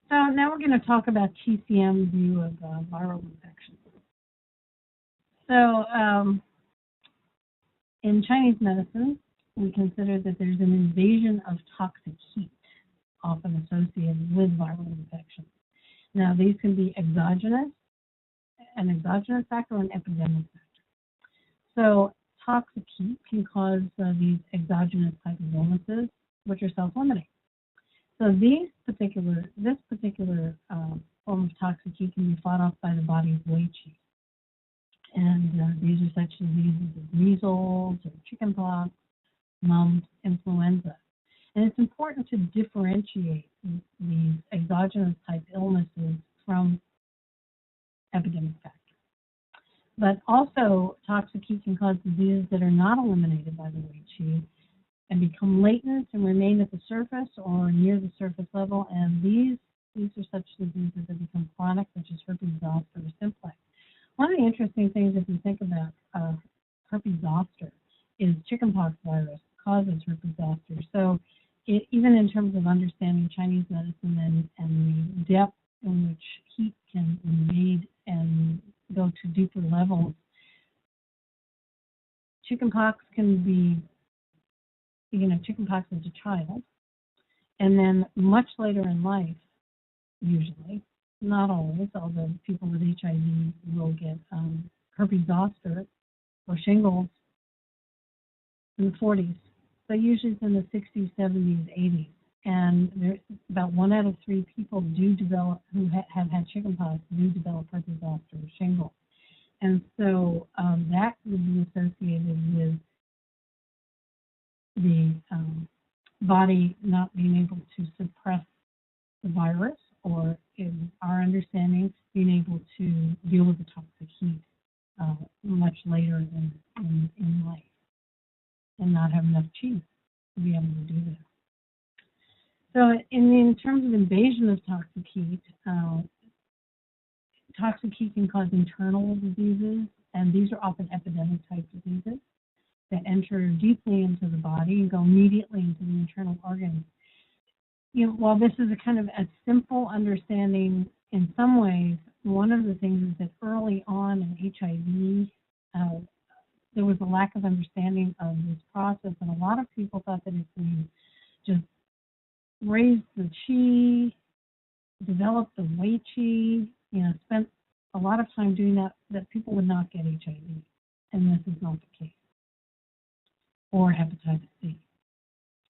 So now we're going to talk about TCM view of viral infections. So in Chinese medicine, we consider that there's an invasion of toxic heat, often associated with viral infections. Now, these can be an exogenous factor, or an epidemic factor. So toxic heat can cause these exogenous type of illnesses, which are self-limiting. So this particular form of toxic heat can be fought off by the body's Wei Qi. And these are such diseases as measles or chickenpox, mumps, influenza. And it's important to differentiate these exogenous type illnesses from epidemic factors. But also, toxic heat can cause diseases that are not eliminated by the Wei Qi and become latent and remain at the surface or near the surface level. And these are such diseases that become chronic, such as herpes zoster or simplex. One of the interesting things, if you think about herpes zoster, is chickenpox virus causes herpes zoster. So even in terms of understanding Chinese medicine and the depth in which heat can invade and go to deeper levels, chickenpox can be, chickenpox as a child, and then much later in life, usually, not always, although people with HIV will get herpes zoster or shingles in the 40s, but usually it's in the 60s, 70s, 80s. And there's about 1 out of 3 people who have had chickenpox do develop herpes zoster or shingles. And so that would be associated with the body not being able to suppress the virus, or in our understanding, being able to deal with the toxic heat much later in life, and not have enough qi to be able to do that. So in terms of invasion of toxic heat can cause internal diseases, and these are often epidemic type diseases that enter deeply into the body and go immediately into the internal organs. While this is a kind of a simple understanding in some ways, one of the things is that early on in HIV, there was a lack of understanding of this process, and a lot of people thought that if we just raised the qi, developed the Wei Qi, spent a lot of time doing that people would not get HIV, and this is not the case, or hepatitis C.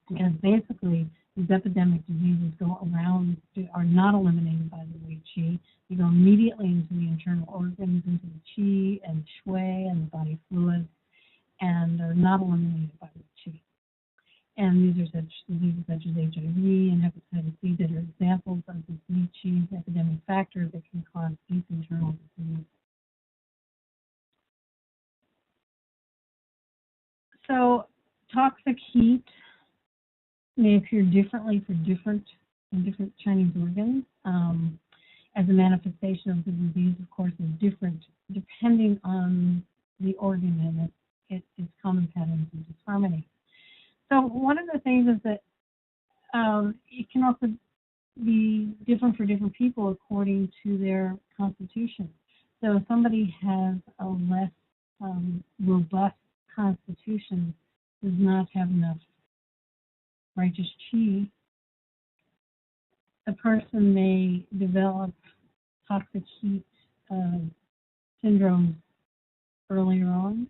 Because basically, these epidemic diseases are not eliminated by the Wei Qi. They go immediately into the internal organs, into the qi and shui and the body fluids, and are not eliminated by the qi. And these are such diseases such as HIV and hepatitis C that are examples of this Wei Qi epidemic factor that can cause deep internal disease. So toxic heat may appear differently in different Chinese organs. As a manifestation of the disease, of course, is different depending on the organ and its common patterns of disharmony. So one of the things is that it can also be different for different people according to their constitution. So if somebody has a less robust constitution, does not have enough righteous qi, a person may develop toxic heat syndrome earlier on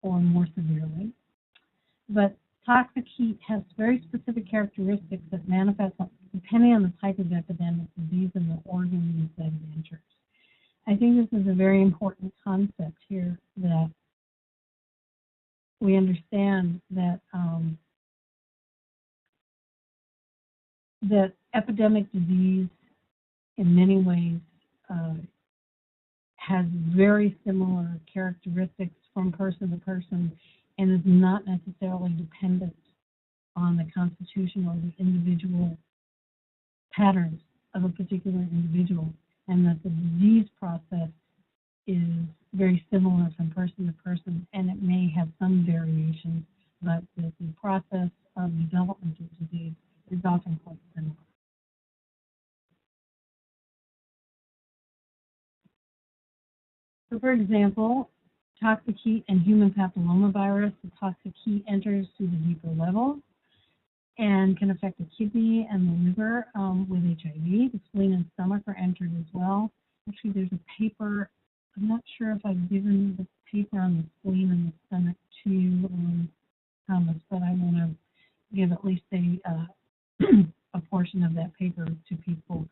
or more severely. But toxic heat has very specific characteristics that manifest depending on the type of epidemic disease and the organ that it enters. I think this is a very important concept here, that we understand that that epidemic disease in many ways has very similar characteristics from person to person and is not necessarily dependent on the constitution or the individual patterns of a particular individual, and that the disease process is very similar from person to person, and it may have some variations, but the process of development of disease is often quite similar. for example, toxic heat and human papillomavirus, the toxic heat enters through the deeper levels and can affect the kidney and the liver with HIV. The spleen and stomach are entered as well. Actually, there's a paper. I'm not sure if I've given the paper on the spleen and the stomach to Thomas, but I want to give at least a portion of that paper to people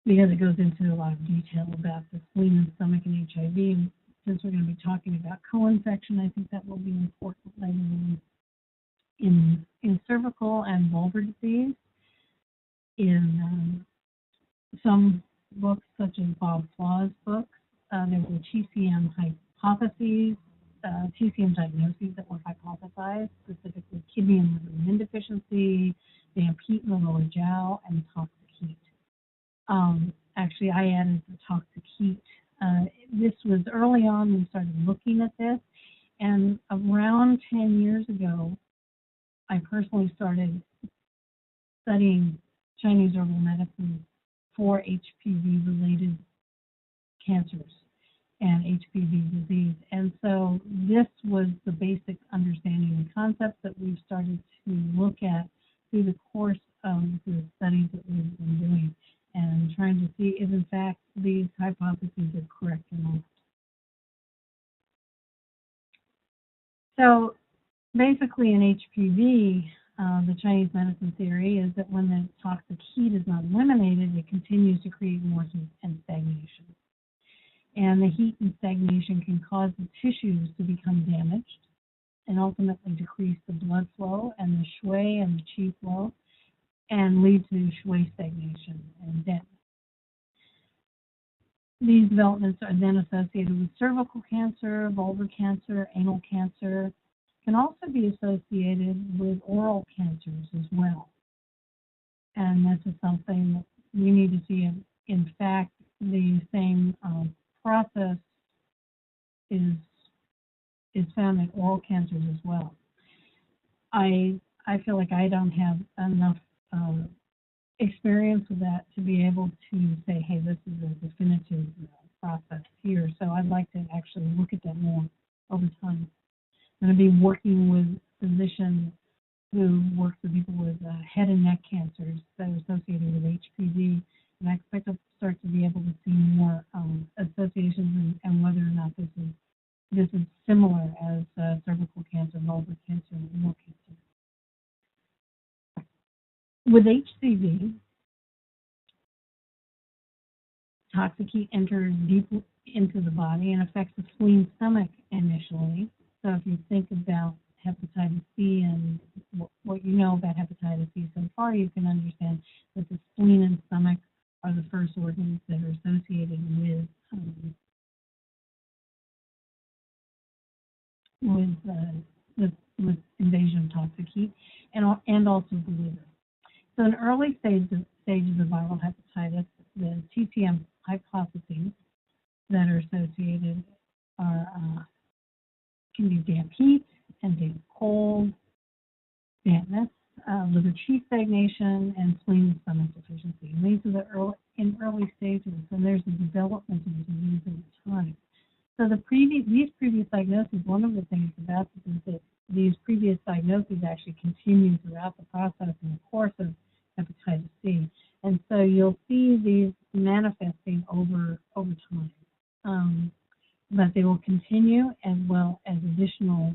because it goes into a lot of detail about the spleen and stomach and HIV. And since we're going to be talking about co-infection, I think that will be important later on. In cervical and vulvar disease, in some books, such as Bob Flaw's books, there were TCM hypotheses, TCM diagnoses that were hypothesized, specifically kidney and liver immune deficiency, damp heat in the lower jiao, and toxic heat. Actually, I added the toxic heat. This was early on we started looking at this, and around 10 years ago, I personally started studying Chinese herbal medicine for HPV-related cancers and HPV disease. And so this was the basic understanding and concepts that we've started to look at through the course of the studies that we've been doing and trying to see if, in fact, these hypotheses are correct or not. So basically in HPV, the Chinese medicine theory is that when the toxic heat is not eliminated, it continues to create more heat and stagnation. And the heat and stagnation can cause the tissues to become damaged and ultimately decrease the blood flow and the shui and the qi flow and lead to shui stagnation and death. These developments are then associated with cervical cancer, vulvar cancer, anal cancer, can also be associated with oral cancers as well. And this is something that we need to see. In fact, the same process is found in oral cancers as well. I feel like I don't have enough experience with that to be able to say, hey, this is a definitive process here. So I'd like to actually look at that more over time. I'm going to be working with physicians who work with people with head and neck cancers that are associated with HPV, and I expect to start to be able to see more associations and whether or not this is similar as cervical cancer, vulvar cancer, and anal cancer. With HCV, toxic heat enters deep into the body and affects the spleen stomach initially. So if you think about hepatitis C and what you know about hepatitis C so far, you can understand that the spleen and stomach are the first organs that are associated with invasion of toxic heat, and also the liver. So in early stages of viral hepatitis, the TCM hypotheses that are associated can be damp heat and damp cold, dampness, liver qi stagnation, and spleen and stomach deficiency. And these are the early stages, and there's a development of the disease over time. So these previous diagnoses, one of the things about this is that these previous diagnoses actually continue throughout the process and the course of hepatitis C. And so you'll see these manifesting over time. But they will continue as well as additional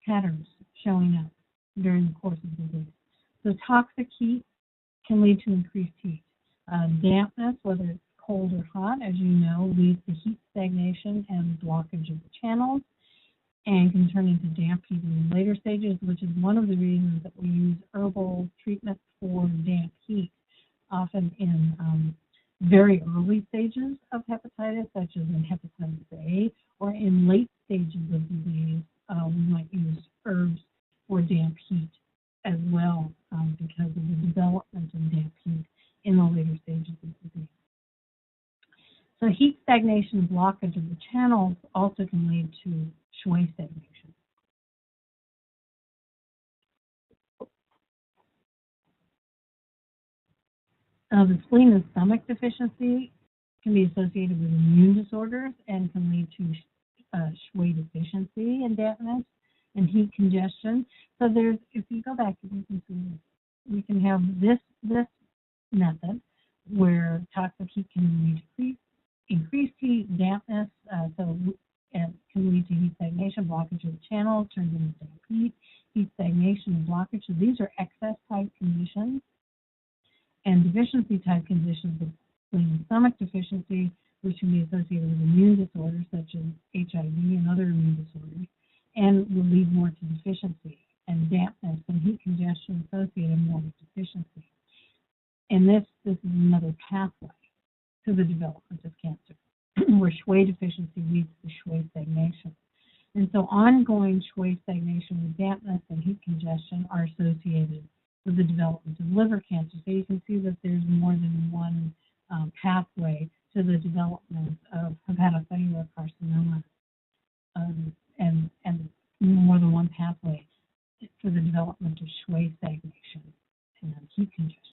patterns showing up during the course of the disease. So toxic heat can lead to increased heat. Dampness, whether it's cold or hot, as you know, leads to heat stagnation and blockage of the channels and can turn into damp heat in the later stages, which is one of the reasons that we use herbal treatments for damp heat, often in very early stages of hepatitis, such as in hepatitis A, or in late stages of disease, we might use herbs for damp heat as well because of the development of damp heat in the later stages of disease. So heat stagnation and blockage of the channels also can lead to shui stagnation. The spleen and stomach deficiency can be associated with immune disorders and can lead to Schwa deficiency and dampness and heat congestion. So there's, if you go back, you can see we can have this method where toxic heat can lead to increased heat, dampness, and can lead to heat stagnation, blockage of the channel, turns into damp heat stagnation and blockage. So these are excess type conditions, and deficiency type conditions including stomach deficiency, which can be associated with immune disorders such as HIV and other immune disorders, and will lead more to deficiency, and dampness and heat congestion associated more with deficiency. And this is another pathway to the development of cancer, where Schwa deficiency leads to Schwa stagnation. And so ongoing Schwa stagnation with dampness and heat congestion are associated with the development of liver cancer. So you can see that there's more than one pathway to the development of hepatocellular carcinoma, and more than one pathway for the development of Schwa stagnation and heat congestion.